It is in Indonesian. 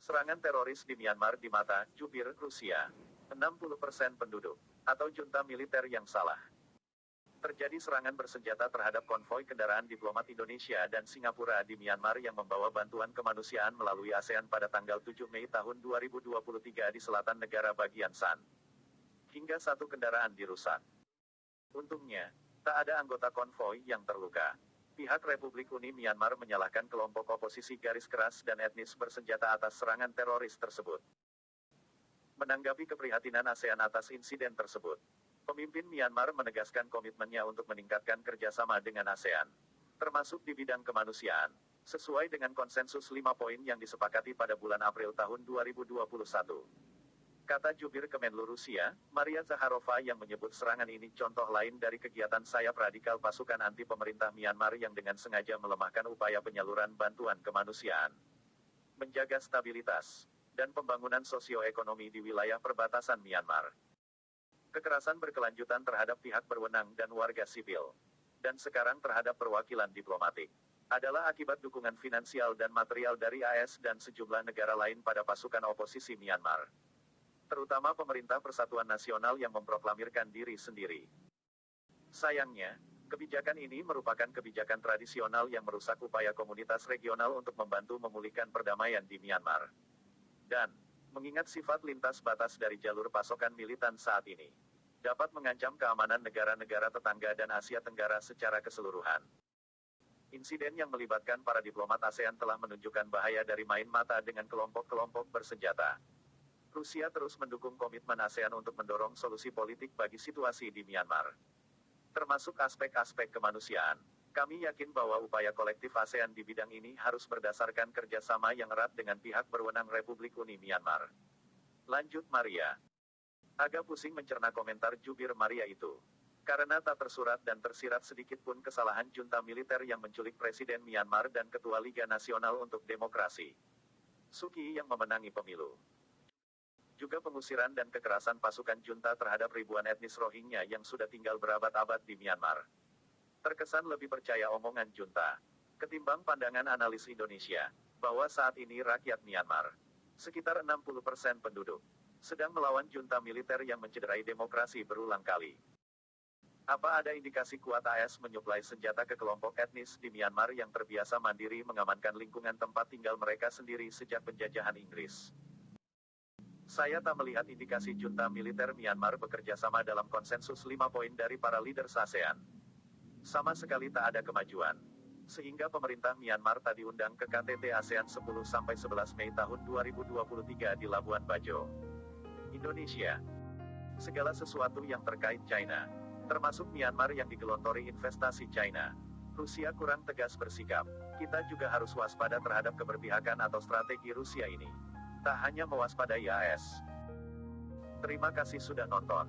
Serangan teroris di Myanmar di mata jubir Rusia. 60% penduduk, atau junta militer yang salah. Terjadi serangan bersenjata terhadap konvoi kendaraan diplomat Indonesia dan Singapura di Myanmar yang membawa bantuan kemanusiaan melalui ASEAN pada tanggal 7 Mei tahun 2023 di selatan negara bagian San. Hingga satu kendaraan dirusak. Untungnya, tak ada anggota konvoi yang terluka. Pihak Republik Uni Myanmar menyalahkan kelompok oposisi garis keras dan etnis bersenjata atas serangan teroris tersebut. Menanggapi keprihatinan ASEAN atas insiden tersebut, pemimpin Myanmar menegaskan komitmennya untuk meningkatkan kerjasama dengan ASEAN, termasuk di bidang kemanusiaan, sesuai dengan konsensus 5 poin yang disepakati pada bulan April tahun 2021. Kata jubir Kemenlu Rusia, Maria Zakharova yang menyebut serangan ini contoh lain dari kegiatan sayap radikal pasukan anti pemerintah Myanmar yang dengan sengaja melemahkan upaya penyaluran bantuan kemanusiaan, menjaga stabilitas, dan pembangunan sosioekonomi di wilayah perbatasan Myanmar. Kekerasan berkelanjutan terhadap pihak berwenang dan warga sipil, dan sekarang terhadap perwakilan diplomatik, adalah akibat dukungan finansial dan material dari AS dan sejumlah negara lain pada pasukan oposisi Myanmar. Terutama pemerintah Persatuan Nasional yang memproklamirkan diri sendiri. Sayangnya, kebijakan ini merupakan kebijakan tradisional yang merusak upaya komunitas regional untuk membantu memulihkan perdamaian di Myanmar. Dan, mengingat sifat lintas batas dari jalur pasokan militan saat ini, dapat mengancam keamanan negara-negara tetangga dan Asia Tenggara secara keseluruhan. Insiden yang melibatkan para diplomat ASEAN telah menunjukkan bahaya dari main mata dengan kelompok-kelompok bersenjata. Rusia terus mendukung komitmen ASEAN untuk mendorong solusi politik bagi situasi di Myanmar, termasuk aspek-aspek kemanusiaan. Kami yakin bahwa upaya kolektif ASEAN di bidang ini harus berdasarkan kerjasama yang erat dengan pihak berwenang Republik Uni Myanmar. Lanjut Maria. Agak pusing mencerna komentar jubir Maria itu. Karena tak tersurat dan tersirat sedikit pun kesalahan junta militer yang menculik Presiden Myanmar dan Ketua Liga Nasional untuk Demokrasi, Suu Kyi, yang memenangi pemilu. Juga pengusiran dan kekerasan pasukan junta terhadap ribuan etnis Rohingya yang sudah tinggal berabad-abad di Myanmar. Terkesan lebih percaya omongan junta, ketimbang pandangan analis Indonesia, bahwa saat ini rakyat Myanmar, sekitar 60% penduduk, sedang melawan junta militer yang mencederai demokrasi berulang kali. Apa ada indikasi kuat AS menyuplai senjata ke kelompok etnis di Myanmar yang terbiasa mandiri mengamankan lingkungan tempat tinggal mereka sendiri sejak penjajahan Inggris? Saya tak melihat indikasi junta militer Myanmar bekerja sama dalam konsensus 5 poin dari para leaders ASEAN. Sama sekali tak ada kemajuan. Sehingga pemerintah Myanmar tak diundang ke KTT ASEAN 10-11 Mei tahun 2023 di Labuan Bajo, Indonesia. Segala sesuatu yang terkait China, termasuk Myanmar yang digelontori investasi China, Rusia kurang tegas bersikap. Kita juga harus waspada terhadap keberpihakan atau strategi Rusia ini. Tak hanya mewaspadai AS. Terima kasih sudah nonton.